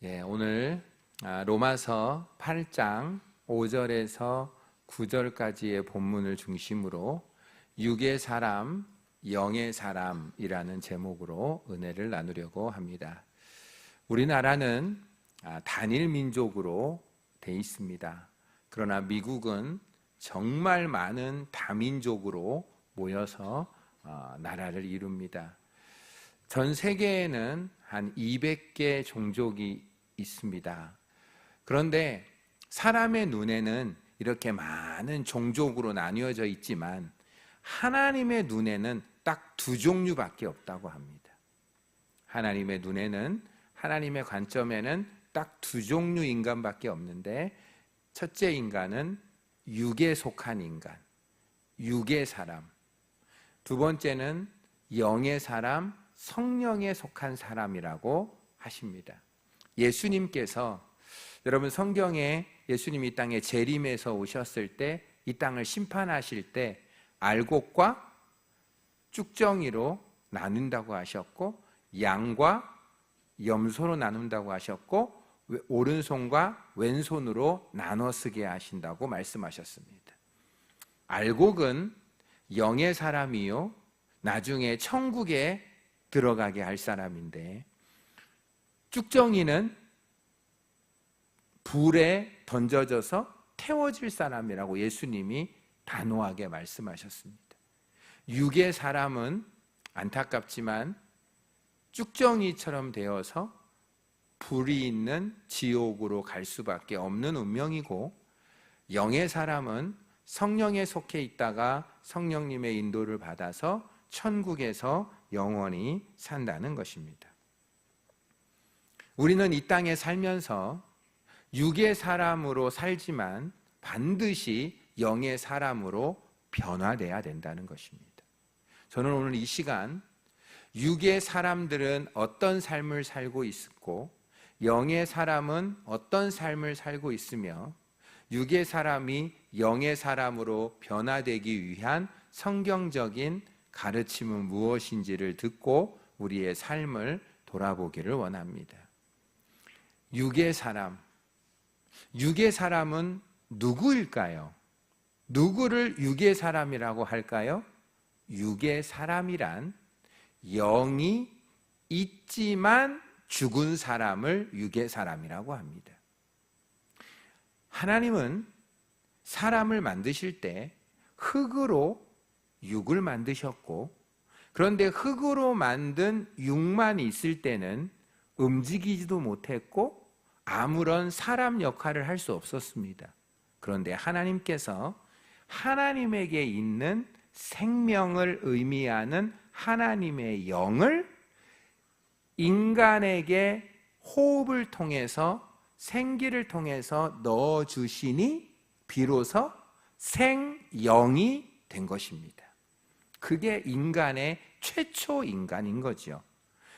오늘 로마서 8장 5절에서 9절까지의 본문을 중심으로 육의 사람, 영의 사람이라는 제목으로 은혜를 나누려고 합니다. 우리나라는 단일 민족으로 돼 있습니다. 그러나 미국은 정말 많은 다민족으로 모여서 나라를 이룹니다. 전 세계에는 한 200개 종족이 있습니다. 그런데 사람의 눈에는 이렇게 많은 종족으로 나뉘어져 있지만 하나님의 눈에는 딱 두 종류밖에 없다고 합니다. 하나님의 눈에는, 하나님의 관점에는 딱 두 종류 인간밖에 없는데, 첫째 인간은 육에 속한 인간, 육의 사람. 두 번째는 영의 사람, 성령에 속한 사람이라고 하십니다. 예수님께서, 여러분 성경에 예수님이 이 땅에 재림해서 오셨을 때, 이 땅을 심판하실 때 알곡과 쭉정이로 나눈다고 하셨고, 양과 염소로 나눈다고 하셨고, 오른손과 왼손으로 나눠 쓰게 하신다고 말씀하셨습니다. 알곡은 영의 사람이요, 나중에 천국에 들어가게 할 사람인데, 쭉정이는 불에 던져져서 태워질 사람이라고 예수님이 단호하게 말씀하셨습니다. 육의 사람은 안타깝지만 쭉정이처럼 되어서 불이 있는 지옥으로 갈 수밖에 없는 운명이고, 영의 사람은 성령에 속해 있다가 성령님의 인도를 받아서 천국에서 영원히 산다는 것입니다. 우리는 이 땅에 살면서 육의 사람으로 살지만 반드시 영의 사람으로 변화돼야 된다는 것입니다. 저는 오늘 이 시간 육의 사람들은 어떤 삶을 살고 있고, 영의 사람은 어떤 삶을 살고 있으며, 육의 사람이 영의 사람으로 변화되기 위한 성경적인 가르침은 무엇인지를 듣고 우리의 삶을 돌아보기를 원합니다. 육의 사람, 육의 사람은 누구일까요? 누구를 육의 사람이라고 할까요? 육의 사람이란 영이 있지만 죽은 사람을 육의 사람이라고 합니다. 하나님은 사람을 만드실 때 흙으로 육을 만드셨고, 그런데 흙으로 만든 육만 있을 때는 움직이지도 못했고 아무런 사람 역할을 할 수 없었습니다. 그런데 하나님께서 하나님에게 있는 생명을 의미하는 하나님의 영을 인간에게 호흡을 통해서, 생기를 통해서 넣어주시니 비로소 생영이 된 것입니다. 그게 인간의 최초 인간인 거죠.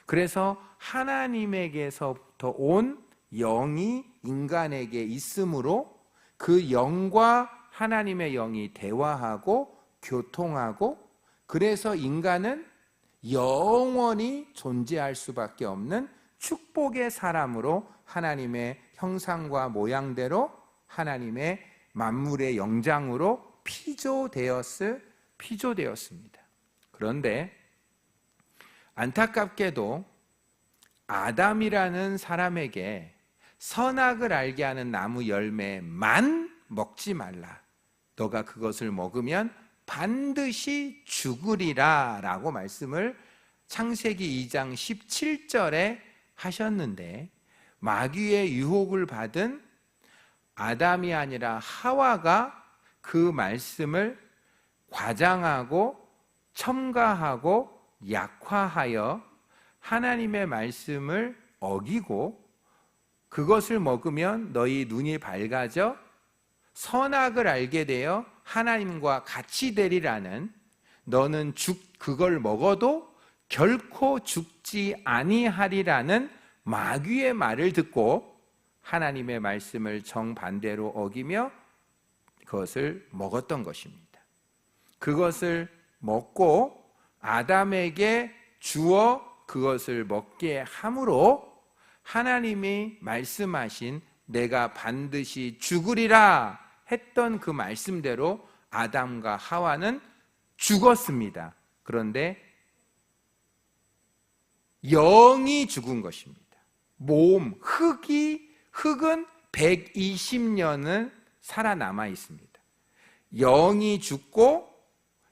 그래서 하나님에게서부터 온 영이 인간에게 있으므로 그 영과 하나님의 영이 대화하고 교통하고, 그래서 인간은 영원히 존재할 수밖에 없는 축복의 사람으로 하나님의 형상과 모양대로 하나님의 만물의 영장으로 피조되었습니다. 그런데 안타깝게도 아담이라는 사람에게 선악을 알게 하는 나무 열매만 먹지 말라, 너가 그것을 먹으면 반드시 죽으리라 라고 말씀을 창세기 2장 17절에 하셨는데, 마귀의 유혹을 받은 아담이 아니라 하와가 그 말씀을 과장하고 첨가하고 약화하여 하나님의 말씀을 어기고, 그것을 먹으면 너희 눈이 밝아져 선악을 알게 되어 하나님과 같이 되리라는, 너는 그걸 먹어도 결코 죽지 아니하리라는 마귀의 말을 듣고 하나님의 말씀을 정반대로 어기며 그것을 먹었던 것입니다. 그것을 먹고 아담에게 주어 그것을 먹게 함으로 하나님이 말씀하신 내가 반드시 죽으리라 했던 그 말씀대로 아담과 하와는 죽었습니다. 그런데 영이 죽은 것입니다. 흙은 120년은 살아남아 있습니다. 영이 죽고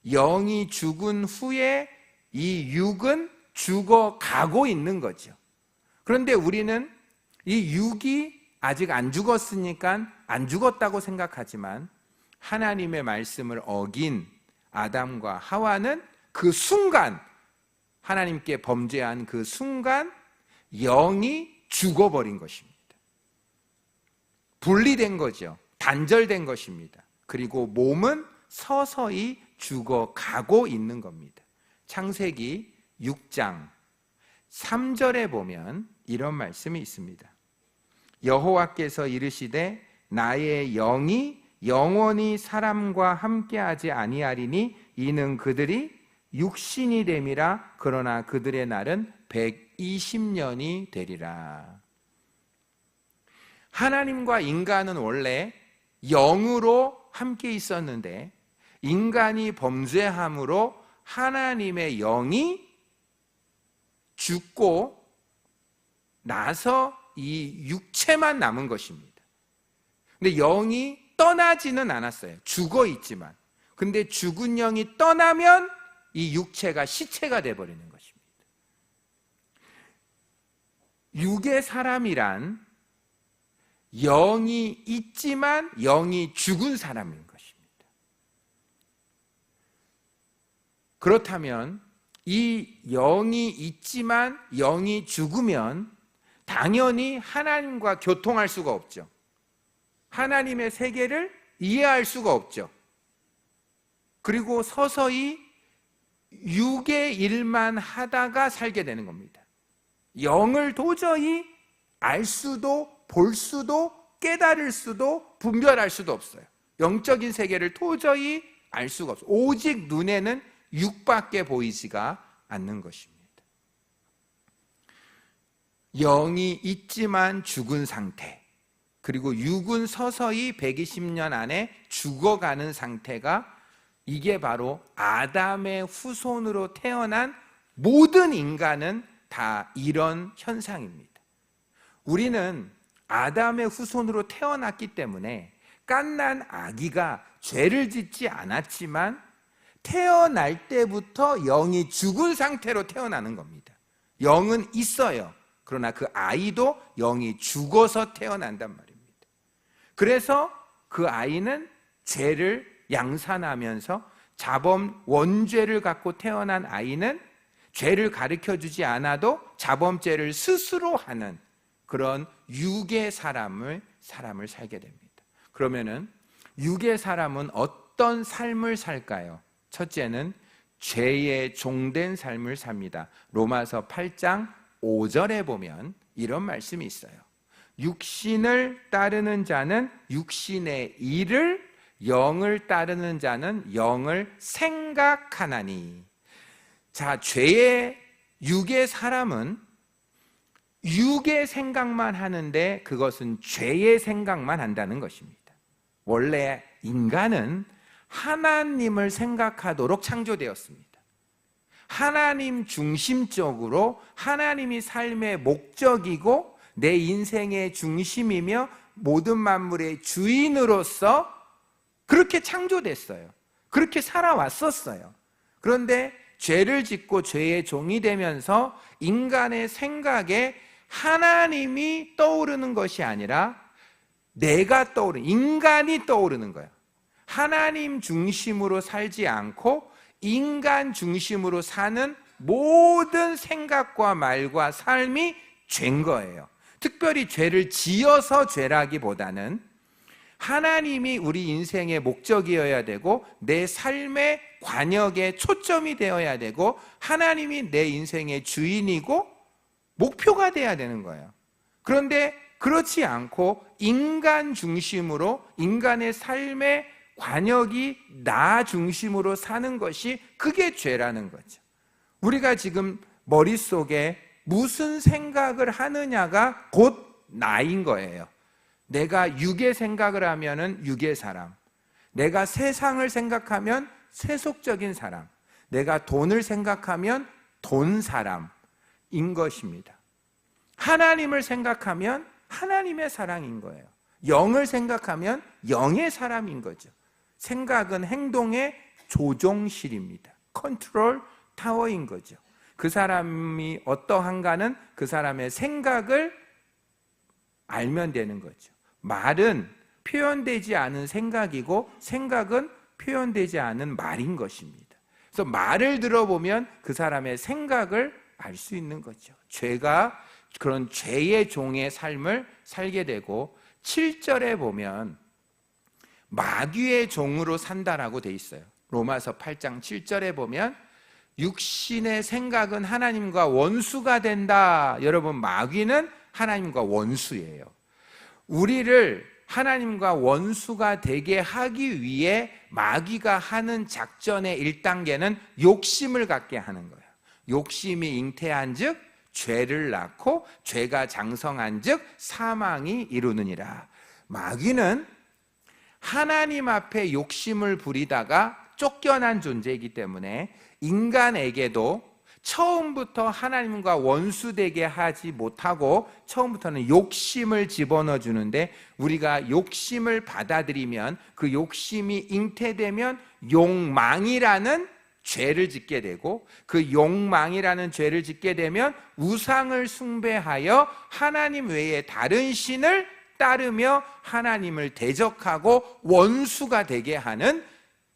영이 죽은 후에 이 육은 죽어가고 있는 거죠. 그런데 우리는 이 육이 아직 안 죽었으니까 안 죽었다고 생각하지만 하나님의 말씀을 어긴 아담과 하와는 그 순간, 하나님께 범죄한 그 순간 영이 죽어버린 것입니다. 분리된 거죠. 단절된 것입니다. 그리고 몸은 서서히 죽어가고 있는 겁니다. 창세기 6장 3절에 보면 이런 말씀이 있습니다. 여호와께서 이르시되 나의 영이 영원히 사람과 함께하지 아니하리니 이는 그들이 육신이 됨이라. 그러나 그들의 날은 120년이 되리라. 하나님과 인간은 원래 영으로 함께 있었는데 인간이 범죄함으로 하나님의 영이 죽고 나서 이 육체만 남은 것입니다. 근데 영이 떠나지는 않았어요. 죽어 있지만. 근데 죽은 영이 떠나면 이 육체가 시체가 되어버리는 것입니다. 육의 사람이란 영이 있지만 영이 죽은 사람인 것입니다. 그렇다면 이 영이 있지만 영이 죽으면 당연히 하나님과 교통할 수가 없죠. 하나님의 세계를 이해할 수가 없죠. 그리고 서서히 육의 일만 하다가 살게 되는 겁니다. 영을 도저히 알 수도 볼 수도 깨달을 수도 분별할 수도 없어요. 영적인 세계를 도저히 알 수가 없어요. 오직 눈에는 육밖에 보이지가 않는 것입니다. 영이 있지만 죽은 상태, 그리고 육은 서서히 120년 안에 죽어가는 상태가, 이게 바로 아담의 후손으로 태어난 모든 인간은 다 이런 현상입니다. 우리는 아담의 후손으로 태어났기 때문에 갓난 아기가 죄를 짓지 않았지만 태어날 때부터 영이 죽은 상태로 태어나는 겁니다. 영은 있어요. 그러나 그 아이도 영이 죽어서 태어난단 말입니다. 그래서 그 아이는 죄를 양산하면서 자범 원죄를 갖고 태어난 아이는 죄를 가르쳐주지 않아도 자범죄를 스스로 하는 그런 육의 사람을 살게 됩니다. 그러면은 육의 사람은 어떤 삶을 살까요? 첫째는 죄의 종된 삶을 삽니다. 로마서 8장 5절에 보면 이런 말씀이 있어요. 육신을 따르는 자는 육신의 일을, 영을 따르는 자는 영을 생각하나니. 자, 육의 사람은 육의 생각만 하는데 그것은 죄의 생각만 한다는 것입니다. 원래 인간은 하나님을 생각하도록 창조되었습니다. 하나님 중심적으로 하나님이 삶의 목적이고 내 인생의 중심이며 모든 만물의 주인으로서 그렇게 창조됐어요. 그렇게 살아왔었어요. 그런데 죄를 짓고 죄의 종이 되면서 인간의 생각에 하나님이 떠오르는 것이 아니라 내가 떠오르는, 인간이 떠오르는 거예요. 하나님 중심으로 살지 않고 인간 중심으로 사는 모든 생각과 말과 삶이 죄인 거예요. 특별히 죄를 지어서 죄라기보다는 하나님이 우리 인생의 목적이어야 되고 내 삶의 관역에 초점이 되어야 되고 하나님이 내 인생의 주인이고 목표가 돼야 되는 거예요. 그런데 그렇지 않고 인간 중심으로 인간의 삶의 관역이 나 중심으로 사는 것이 그게 죄라는 거죠. 우리가 지금 머릿속에 무슨 생각을 하느냐가 곧 나인 거예요. 내가 육의 생각을 하면은 육의 사람, 내가 세상을 생각하면 세속적인 사람, 내가 돈을 생각하면 돈 사람인 것입니다. 하나님을 생각하면 하나님의 사랑인 거예요. 영을 생각하면 영의 사람인 거죠. 생각은 행동의 조종실입니다. 컨트롤 타워인 거죠. 그 사람이 어떠한가는 그 사람의 생각을 알면 되는 거죠. 말은 표현되지 않은 생각이고 생각은 표현되지 않은 말인 것입니다. 그래서 말을 들어보면 그 사람의 생각을 알 수 있는 거죠. 죄가 그런 죄의 종의 삶을 살게 되고 7절에 보면 마귀의 종으로 산다라고 돼 있어요. 로마서 8장 7절에 보면 육신의 생각은 하나님과 원수가 된다. 여러분, 마귀는 하나님과 원수예요. 우리를 하나님과 원수가 되게 하기 위해 마귀가 하는 작전의 1단계는 욕심을 갖게 하는 거예요. 욕심이 잉태한 즉 죄를 낳고 죄가 장성한 즉 사망이 이루느니라. 마귀는 하나님 앞에 욕심을 부리다가 쫓겨난 존재이기 때문에 인간에게도 처음부터 하나님과 원수되게 하지 못하고 처음부터는 욕심을 집어넣어 주는데, 우리가 욕심을 받아들이면 그 욕심이 잉태되면 욕망이라는 죄를 짓게 되고, 그 욕망이라는 죄를 짓게 되면 우상을 숭배하여 하나님 외에 다른 신을 따르며 하나님을 대적하고 원수가 되게 하는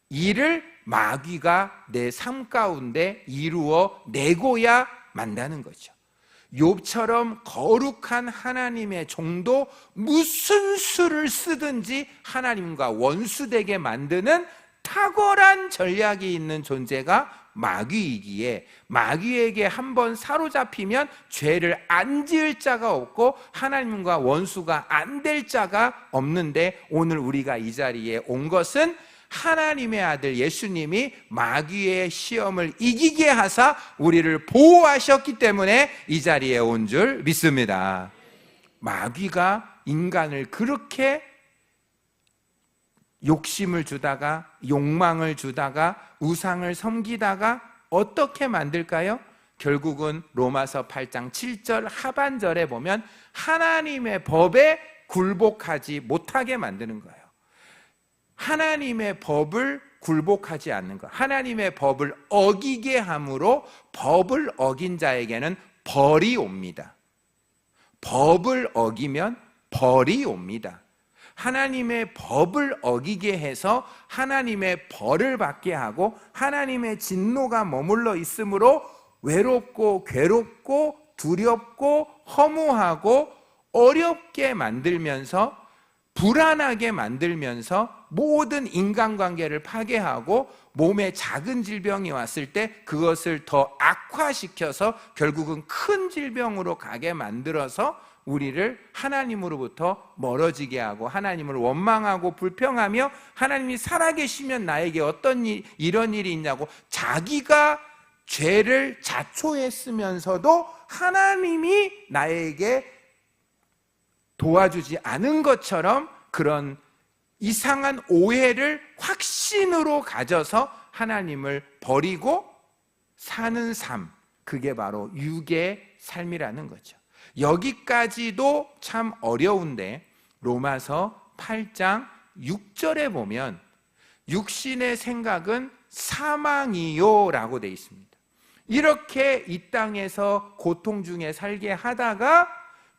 일을 마귀가 내 삶 가운데 이루어 내고야 만다는 거죠. 욥처럼 거룩한 하나님의 종도 무슨 수를 쓰든지 하나님과 원수되게 만드는 탁월한 전략이 있는 존재가 마귀이기에, 마귀에게 한번 사로잡히면 죄를 안 지을 자가 없고 하나님과 원수가 안 될 자가 없는데, 오늘 우리가 이 자리에 온 것은 하나님의 아들 예수님이 마귀의 시험을 이기게 하사 우리를 보호하셨기 때문에 이 자리에 온 줄 믿습니다. 마귀가 인간을 그렇게 욕심을 주다가, 욕망을 주다가, 우상을 섬기다가 어떻게 만들까요? 결국은 로마서 8장 7절 하반절에 보면 하나님의 법에 굴복하지 못하게 만드는 거예요. 하나님의 법을 굴복하지 않는 것, 하나님의 법을 어기게 함으로 법을 어긴 자에게는 벌이 옵니다. 법을 어기면 벌이 옵니다. 하나님의 법을 어기게 해서 하나님의 벌을 받게 하고 하나님의 진노가 머물러 있으므로 외롭고 괴롭고 두렵고 허무하고 어렵게 만들면서, 불안하게 만들면서 모든 인간관계를 파괴하고 몸에 작은 질병이 왔을 때 그것을 더 악화시켜서 결국은 큰 질병으로 가게 만들어서 우리를 하나님으로부터 멀어지게 하고 하나님을 원망하고 불평하며, 하나님이 살아계시면 나에게 어떤 이런 일이 있냐고 자기가 죄를 자초했으면서도 하나님이 나에게 도와주지 않은 것처럼 그런 이상한 오해를 확신으로 가져서 하나님을 버리고 사는 삶, 그게 바로 육의 삶이라는 거죠. 여기까지도 참 어려운데 로마서 8장 6절에 보면 육신의 생각은 사망이요 라고 되어 있습니다. 이렇게 이 땅에서 고통 중에 살게 하다가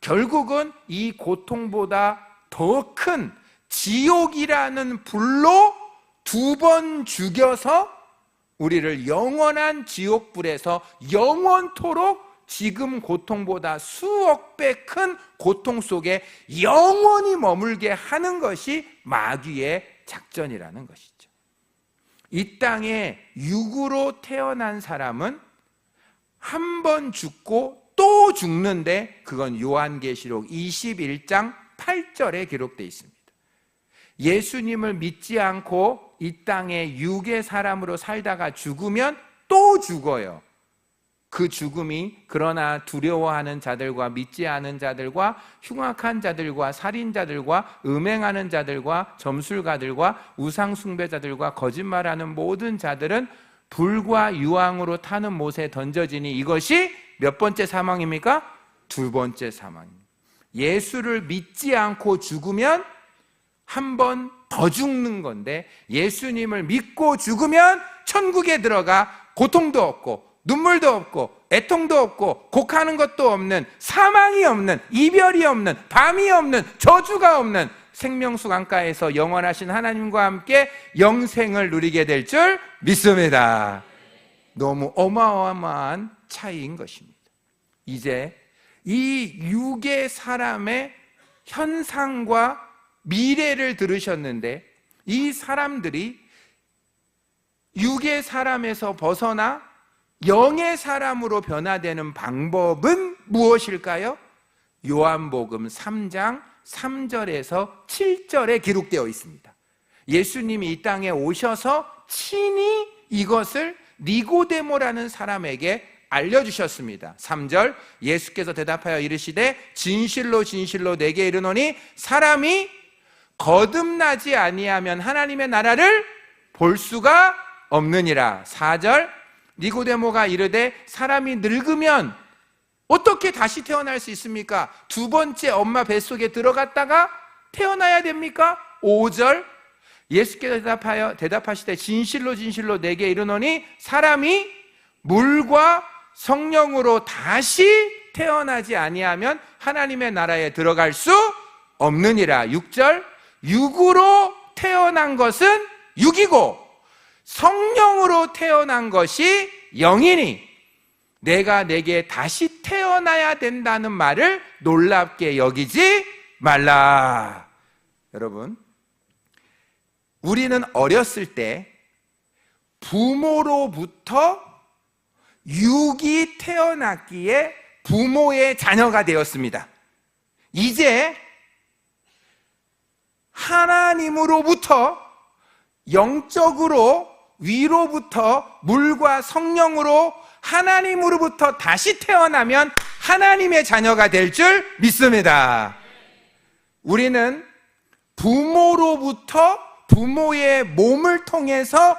결국은 이 고통보다 더 큰 지옥이라는 불로 2번 죽여서 우리를 영원한 지옥불에서 영원토록 지금 고통보다 수억 배 큰 고통 속에 영원히 머물게 하는 것이 마귀의 작전이라는 것이죠. 이 땅에 육으로 태어난 사람은 한 번 죽고 또 죽는데, 그건 요한계시록 21장 8절에 기록되어 있습니다. 예수님을 믿지 않고 이 땅에 육의 사람으로 살다가 죽으면 또 죽어요. 그 죽음이 그러나 두려워하는 자들과 믿지 않은 자들과 흉악한 자들과 살인자들과 음행하는 자들과 점술가들과 우상숭배자들과 거짓말하는 모든 자들은 불과 유황으로 타는 못에 던져지니 이것이 몇 번째 사망입니까? 두 번째 사망입니다. 예수를 믿지 않고 죽으면 한 번 더 죽는 건데, 예수님을 믿고 죽으면 천국에 들어가 고통도 없고 눈물도 없고 애통도 없고 곡하는 것도 없는, 사망이 없는, 이별이 없는, 밤이 없는, 저주가 없는 생명수 강가에서 영원하신 하나님과 함께 영생을 누리게 될 줄 믿습니다. 너무 어마어마한 차이인 것입니다. 이제 이 육의 사람의 현상과 미래를 들으셨는데, 이 사람들이 육의 사람에서 벗어나 영의 사람으로 변화되는 방법은 무엇일까요? 요한복음 3장 3절에서 7절에 기록되어 있습니다. 예수님이 이 땅에 오셔서 친히 이것을 니고데모라는 사람에게 알려주셨습니다. 3절, 예수께서 대답하여 이르시되 진실로 진실로 내게 이르노니 사람이 거듭나지 아니하면 하나님의 나라를 볼 수가 없느니라. 4절, 니고데모가 이르되 사람이 늙으면 어떻게 다시 태어날 수 있습니까? 두 번째 엄마 뱃속에 들어갔다가 태어나야 됩니까? 5절, 예수께서 대답하시되 진실로 진실로 내게 이르노니 사람이 물과 성령으로 다시 태어나지 아니하면 하나님의 나라에 들어갈 수 없느니라. 6절, 육으로 태어난 것은 육이고 성령으로 태어난 것이 영이니 내가 내게 다시 태어나야 된다는 말을 놀랍게 여기지 말라. 여러분, 우리는 어렸을 때 부모로부터 육이 태어났기에 부모의 자녀가 되었습니다. 이제 하나님으로부터 영적으로 위로부터 물과 성령으로 하나님으로부터 다시 태어나면 하나님의 자녀가 될 줄 믿습니다. 우리는 부모로부터 부모의 몸을 통해서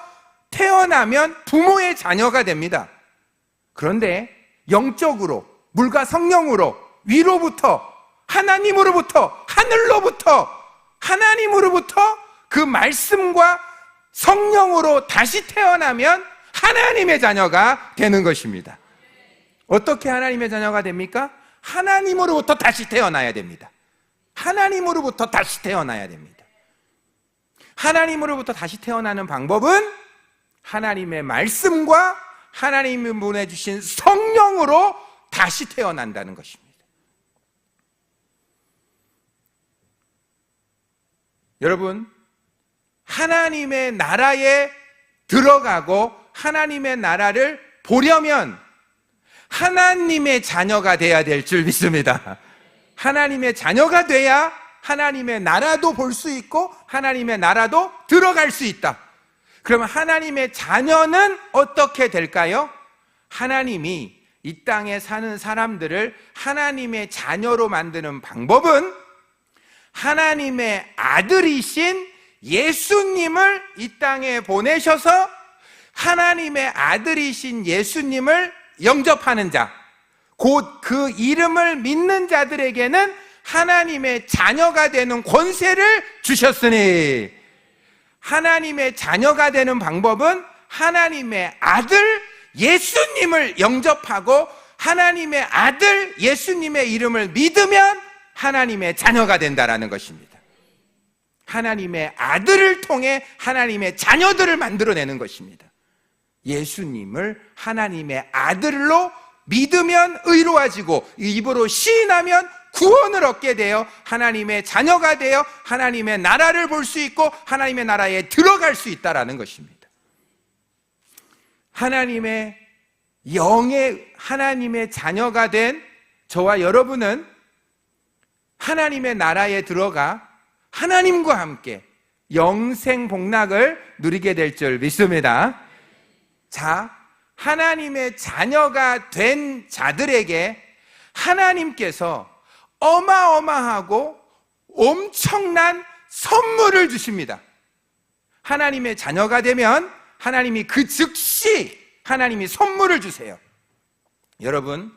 태어나면 부모의 자녀가 됩니다. 그런데 영적으로 물과 성령으로 위로부터 하나님으로부터 하늘로부터 하나님으로부터 그 말씀과 성령으로 다시 태어나면 하나님의 자녀가 되는 것입니다. 어떻게 하나님의 자녀가 됩니까? 하나님으로부터 다시 태어나야 됩니다. 하나님으로부터 다시 태어나야 됩니다. 하나님으로부터 다시 태어나는 방법은 하나님의 말씀과 하나님이 보내주신 성령으로 다시 태어난다는 것입니다. 여러분, 하나님의 나라에 들어가고 하나님의 나라를 보려면 하나님의 자녀가 돼야 될 줄 믿습니다. 하나님의 자녀가 돼야 하나님의 나라도 볼 수 있고 하나님의 나라도 들어갈 수 있다. 그러면 하나님의 자녀는 어떻게 될까요? 하나님이 이 땅에 사는 사람들을 하나님의 자녀로 만드는 방법은 하나님의 아들이신 예수님을 이 땅에 보내셔서 하나님의 아들이신 예수님을 영접하는 자, 곧 그 이름을 믿는 자들에게는 하나님의 자녀가 되는 권세를 주셨으니, 하나님의 자녀가 되는 방법은 하나님의 아들 예수님을 영접하고 하나님의 아들 예수님의 이름을 믿으면 하나님의 자녀가 된다라는 것입니다. 하나님의 아들을 통해 하나님의 자녀들을 만들어내는 것입니다. 예수님을 하나님의 아들로 믿으면 의로워지고 입으로 시인하면 구원을 얻게 되어 하나님의 자녀가 되어 하나님의 나라를 볼 수 있고 하나님의 나라에 들어갈 수 있다라는 것입니다. 하나님의 영의 하나님의 자녀가 된 저와 여러분은 하나님의 나라에 들어가 하나님과 함께 영생 복락을 누리게 될 줄 믿습니다. 자, 하나님의 자녀가 된 자들에게 하나님께서 어마어마하고 엄청난 선물을 주십니다. 하나님의 자녀가 되면 하나님이 그 즉시 하나님이 선물을 주세요. 여러분,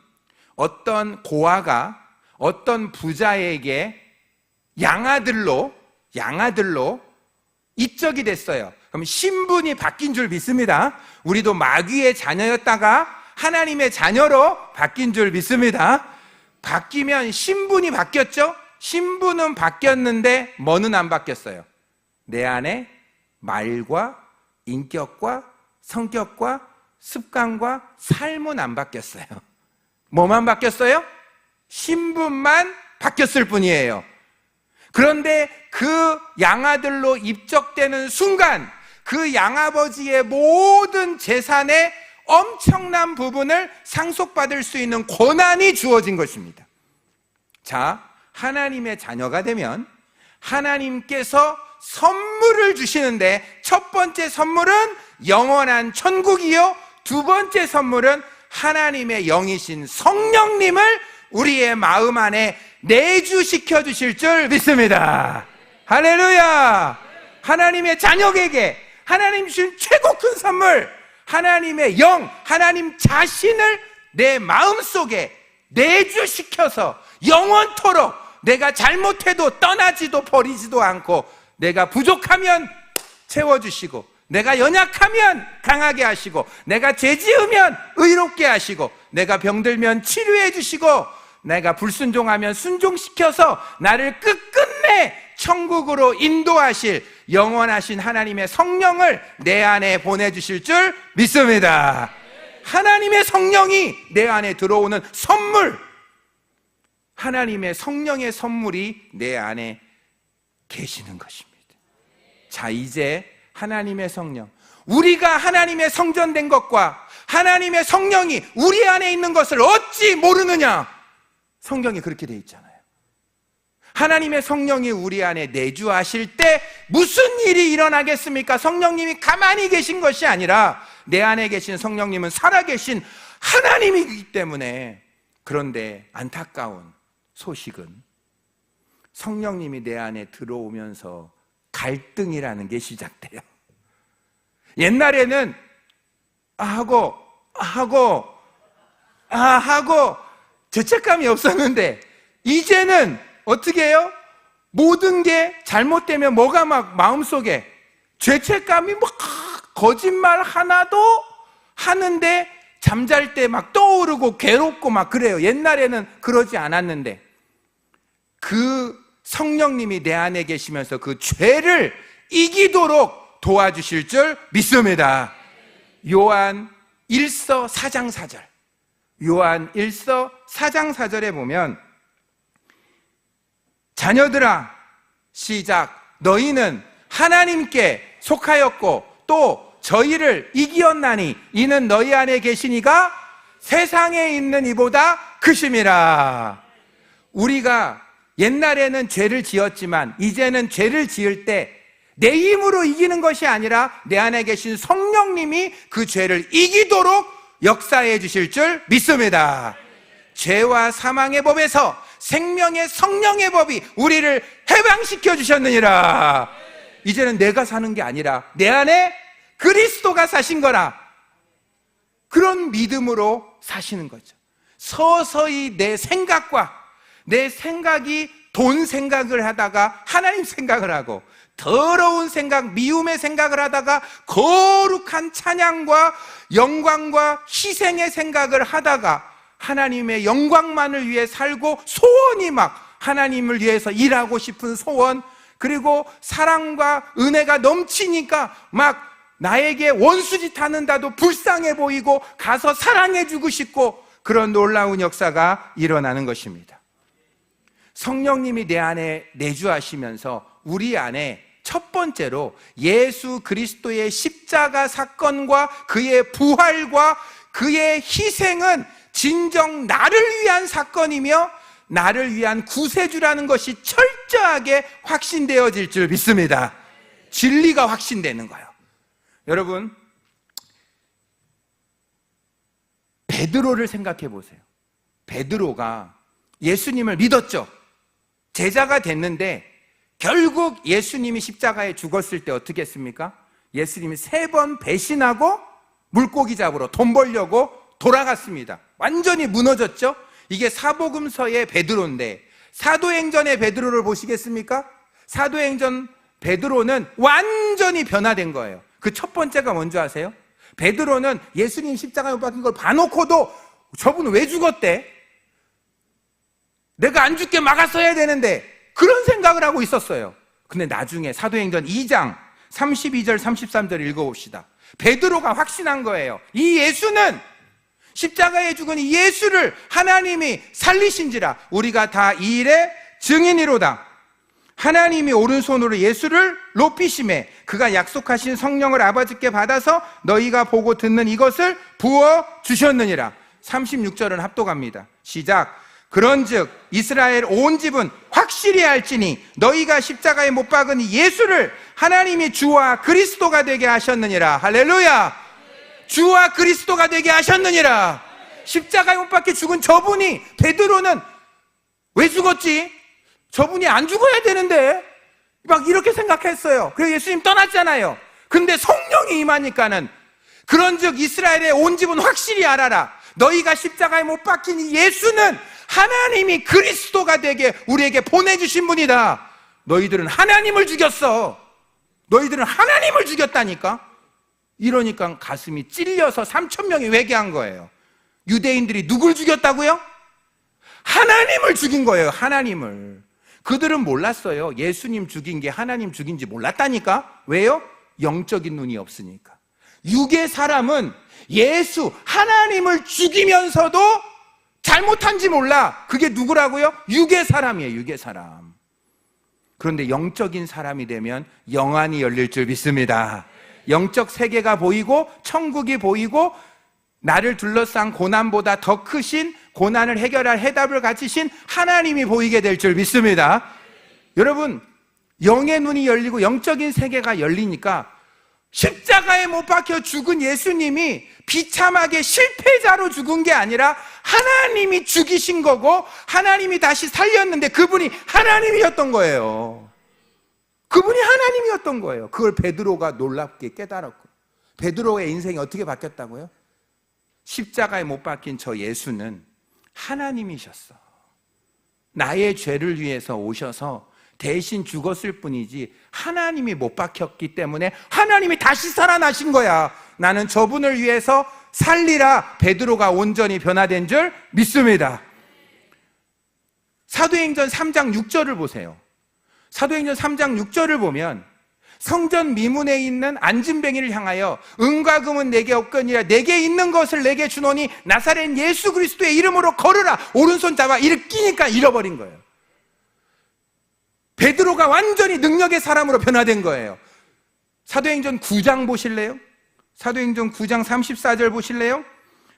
어떤 고아가 어떤 부자에게 양아들로 입적이 됐어요. 그럼 신분이 바뀐 줄 믿습니다. 우리도 마귀의 자녀였다가 하나님의 자녀로 바뀐 줄 믿습니다. 바뀌면 신분이 바뀌었죠? 신분은 바뀌었는데 뭐는 안 바뀌었어요? 내 안에 말과 인격과 성격과 습관과 삶은 안 바뀌었어요. 뭐만 바뀌었어요? 신분만 바뀌었을 뿐이에요. 그런데 그 양아들로 입적되는 순간 그 양아버지의 모든 재산의 엄청난 부분을 상속받을 수 있는 권한이 주어진 것입니다. 자, 하나님의 자녀가 되면 하나님께서 선물을 주시는데 첫 번째 선물은 영원한 천국이요, 두 번째 선물은 하나님의 영이신 성령님을 우리의 마음 안에 내주시켜 주실 줄 믿습니다. 할렐루야! 하나님의 자녀에게 하나님 주신 최고 큰 선물, 하나님의 영, 하나님 자신을 내 마음속에 내주시켜서 영원토록 내가 잘못해도 떠나지도 버리지도 않고, 내가 부족하면 채워주시고, 내가 연약하면 강하게 하시고, 내가 죄 지으면 의롭게 하시고, 내가 병들면 치료해 주시고, 내가 불순종하면 순종시켜서 나를 끝끝내 천국으로 인도하실 영원하신 하나님의 성령을 내 안에 보내주실 줄 믿습니다. 하나님의 성령이 내 안에 들어오는 선물, 하나님의 성령의 선물이 내 안에 계시는 것입니다. 자, 이제 하나님의 성령, 우리가 하나님의 성전된 것과 하나님의 성령이 우리 안에 있는 것을 어찌 모르느냐? 성경이 그렇게 돼 있잖아요. 하나님의 성령이 우리 안에 내주하실 때 무슨 일이 일어나겠습니까? 성령님이 가만히 계신 것이 아니라 내 안에 계신 성령님은 살아계신 하나님이기 때문에. 그런데 안타까운 소식은 성령님이 내 안에 들어오면서 갈등이라는 게 시작돼요. 옛날에는 하고 죄책감이 없었는데 이제는 어떻게 해요? 모든 게 잘못되면 뭐가 막 마음속에 죄책감이 막 거짓말 하나도 하는데 잠잘 때 막 떠오르고 괴롭고 막 그래요. 옛날에는 그러지 않았는데 그 성령님이 내 안에 계시면서 그 죄를 이기도록 도와주실 줄 믿습니다. 요한 1서 4장 4절, 요한 1서 4장 4절에 보면, 자녀들아, 시작, 너희는 하나님께 속하였고 또 저희를 이기었나니 이는 너희 안에 계시니가 세상에 있는 이보다 크심이라. 우리가 옛날에는 죄를 지었지만 이제는 죄를 지을 때 내 힘으로 이기는 것이 아니라 내 안에 계신 성령님이 그 죄를 이기도록 역사해 주실 줄 믿습니다. 죄와 사망의 법에서 생명의 성령의 법이 우리를 해방시켜 주셨느니라. 이제는 내가 사는 게 아니라 내 안에 그리스도가 사신 거라. 그런 믿음으로 사시는 거죠. 서서히 내 생각과 내 생각이 돈 생각을 하다가 하나님 생각을 하고, 더러운 생각, 미움의 생각을 하다가 거룩한 찬양과 영광과 희생의 생각을 하다가 하나님의 영광만을 위해 살고, 소원이 막 하나님을 위해서 일하고 싶은 소원, 그리고 사랑과 은혜가 넘치니까 막 나에게 원수짓 하는다도 불쌍해 보이고 가서 사랑해주고 싶고, 그런 놀라운 역사가 일어나는 것입니다. 성령님이 내 안에 내주하시면서 우리 안에 첫 번째로 예수 그리스도의 십자가 사건과 그의 부활과 그의 희생은 진정 나를 위한 사건이며 나를 위한 구세주라는 것이 철저하게 확신되어질 줄 믿습니다. 진리가 확신되는 거예요. 여러분, 베드로를 생각해 보세요. 베드로가 예수님을 믿었죠. 제자가 됐는데 결국 예수님이 십자가에 죽었을 때 어떻게 했습니까? 예수님이 3번 배신하고 물고기 잡으러 돈 벌려고 돌아갔습니다. 완전히 무너졌죠. 이게 사복음서의 베드로인데 사도행전의 베드로를 보시겠습니까? 사도행전 베드로는 완전히 변화된 거예요. 그 첫 번째가 뭔지 아세요? 베드로는 예수님 십자가에 못 박힌 걸 봐놓고도 저분은 왜 죽었대? 내가 안 죽게 막았어야 되는데 그런 생각을 하고 있었어요. 근데 나중에 사도행전 2장 32절 33절 읽어봅시다. 베드로가 확신한 거예요. 이 예수는 십자가에 죽은 이 예수를 하나님이 살리신지라 우리가 다 이 일의 증인이로다. 하나님이 오른손으로 예수를 높이심에 그가 약속하신 성령을 아버지께 받아서 너희가 보고 듣는 이것을 부어주셨느니라. 36절은 합독합니다. 시작. 그런즉 이스라엘 온 집은 확실히 알지니 너희가 십자가에 못 박은 이 예수를 하나님이 주와 그리스도가 되게 하셨느니라. 할렐루야. 주와 그리스도가 되게 하셨느니라. 십자가에 못 박혀 죽은 저분이, 베드로는 왜 죽었지? 저분이 안 죽어야 되는데 막 이렇게 생각했어요. 그래서 예수님 떠났잖아요. 근데 성령이 임하니까는 그런즉 이스라엘의 온 집은 확실히 알아라. 너희가 십자가에 못 박힌 이 예수는 하나님이 그리스도가 되게 우리에게 보내주신 분이다. 너희들은 하나님을 죽였어. 너희들은 하나님을 죽였다니까. 이러니까 가슴이 찔려서 3,000명이 회개한 거예요. 유대인들이 누굴 죽였다고요? 하나님을 죽인 거예요. 하나님을. 그들은 몰랐어요. 예수님 죽인 게 하나님 죽인지 몰랐다니까. 왜요? 영적인 눈이 없으니까. 육의 사람은 예수 하나님을 죽이면서도 잘못한지 몰라. 그게 누구라고요? 육의 사람이에요. 육의 사람. 그런데 영적인 사람이 되면 영안이 열릴 줄 믿습니다. 영적 세계가 보이고 천국이 보이고 나를 둘러싼 고난보다 더 크신 고난을 해결할 해답을 가지신 하나님이 보이게 될 줄 믿습니다. 여러분, 영의 눈이 열리고 영적인 세계가 열리니까 십자가에 못 박혀 죽은 예수님이 비참하게 실패자로 죽은 게 아니라 하나님이 죽이신 거고 하나님이 다시 살렸는데 그분이 하나님이었던 거예요. 그분이 하나님이었던 거예요. 그걸 베드로가 놀랍게 깨달았고, 베드로의 인생이 어떻게 바뀌었다고요? 십자가에 못 박힌 저 예수는 하나님이셨어. 나의 죄를 위해서 오셔서 대신 죽었을 뿐이지 하나님이 못 박혔기 때문에 하나님이 다시 살아나신 거야. 나는 저분을 위해서 살리라. 베드로가 온전히 변화된 줄 믿습니다. 사도행전 3장 6절을 보세요. 사도행전 3장 6절을 보면 성전 미문에 있는 안진뱅이를 향하여 은과 금은 내게 없거니와 내게 있는 것을 내게 주노니 나사렛 예수 그리스도의 이름으로 걸으라. 오른손 잡아 일으키니까 잃어버린 거예요. 베드로가 완전히 능력의 사람으로 변화된 거예요. 사도행전 9장 보실래요? 사도행전 9장 34절 보실래요?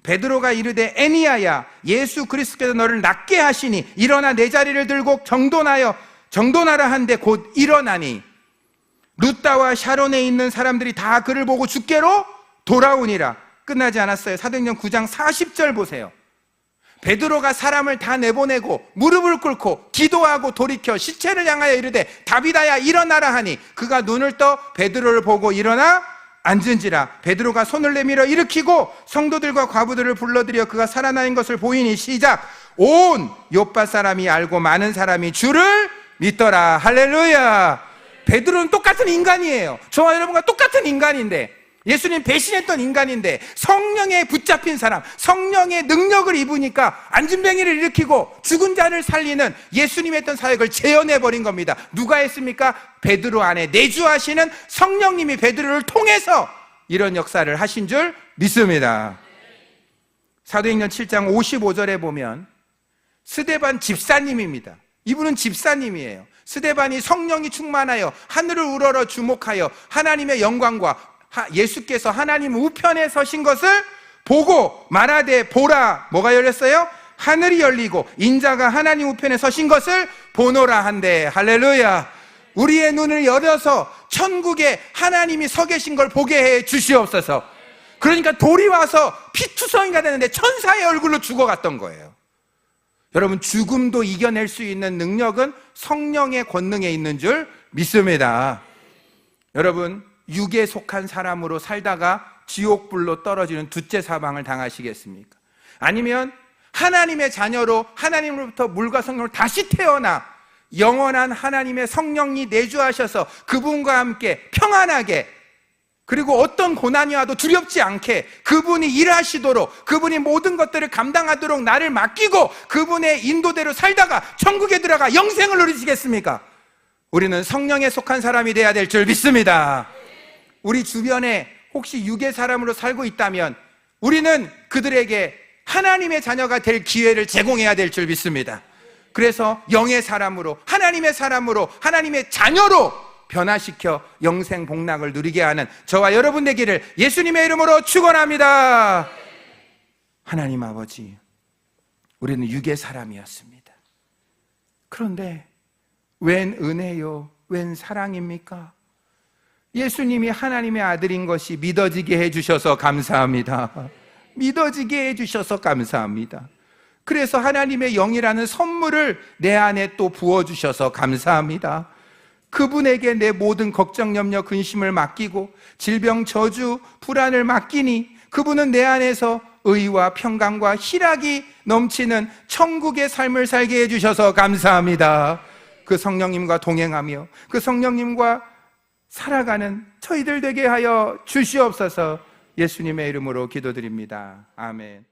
베드로가 이르되 애니야야 예수 그리스도께서 너를 낫게 하시니 일어나 내 자리를 들고 정돈하라 한데 곧 일어나니 루다와 샤론에 있는 사람들이 다 그를 보고 주께로 돌아오니라. 끝나지 않았어요. 사도행전 9장 40절 보세요. 베드로가 사람을 다 내보내고 무릎을 꿇고 기도하고 돌이켜 시체를 향하여 이르되 다비다야 일어나라 하니 그가 눈을 떠 베드로를 보고 일어나 앉은지라. 베드로가 손을 내밀어 일으키고 성도들과 과부들을 불러들여 그가 살아나는 것을 보이니 시작. 온 요빠 사람이 알고 많은 사람이 주를 믿더라. 할렐루야. 베드로는 똑같은 인간이에요. 저와 여러분과 똑같은 인간인데, 예수님 배신했던 인간인데 성령에 붙잡힌 사람, 성령의 능력을 입으니까 안진뱅이를 일으키고 죽은 자를 살리는 예수님이 했던 사역을 재현해버린 겁니다. 누가 했습니까? 베드로 안에 내주하시는 성령님이 베드로를 통해서 이런 역사를 하신 줄 믿습니다. 사도행전 7장 55절에 보면 스데반 집사님입니다. 이분은 집사님이에요. 스데반이 성령이 충만하여 하늘을 우러러 주목하여 하나님의 영광과 예수께서 하나님 우편에 서신 것을 보고 말하되 보라. 뭐가 열렸어요? 하늘이 열리고 인자가 하나님 우편에 서신 것을 보노라 한대. 할렐루야. 우리의 눈을 열어서 천국에 하나님이 서 계신 걸 보게 해 주시옵소서. 그러니까 돌이 와서 피투성이가 되는데 천사의 얼굴로 죽어갔던 거예요. 여러분, 죽음도 이겨낼 수 있는 능력은 성령의 권능에 있는 줄 믿습니다. 여러분, 육에 속한 사람으로 살다가 지옥불로 떨어지는 둘째 사망을 당하시겠습니까? 아니면 하나님의 자녀로 하나님으로부터 물과 성령으로 다시 태어나 영원한 하나님의 성령이 내주하셔서 그분과 함께 평안하게, 그리고 어떤 고난이 와도 두렵지 않게 그분이 일하시도록, 그분이 모든 것들을 감당하도록 나를 맡기고 그분의 인도대로 살다가 천국에 들어가 영생을 누리시겠습니까? 우리는 성령에 속한 사람이 돼야 될 줄 믿습니다. 우리 주변에 혹시 육의 사람으로 살고 있다면 우리는 그들에게 하나님의 자녀가 될 기회를 제공해야 될 줄 믿습니다. 그래서 영의 사람으로, 하나님의 사람으로, 하나님의 자녀로 변화시켜 영생 복락을 누리게 하는 저와 여러분 되기를 예수님의 이름으로 축원합니다. 하나님 아버지, 우리는 육의 사람이었습니다. 그런데 웬 은혜요, 웬 사랑입니까? 예수님이 하나님의 아들인 것이 믿어지게 해주셔서 감사합니다. 믿어지게 해주셔서 감사합니다. 그래서 하나님의 영이라는 선물을 내 안에 또 부어주셔서 감사합니다. 그분에게 내 모든 걱정, 염려, 근심을 맡기고 질병, 저주, 불안을 맡기니 그분은 내 안에서 의와 평강과 희락이 넘치는 천국의 삶을 살게 해주셔서 감사합니다. 그 성령님과 동행하며 그 성령님과 살아가는 저희들 되게 하여 주시옵소서. 예수님의 이름으로 기도드립니다. 아멘.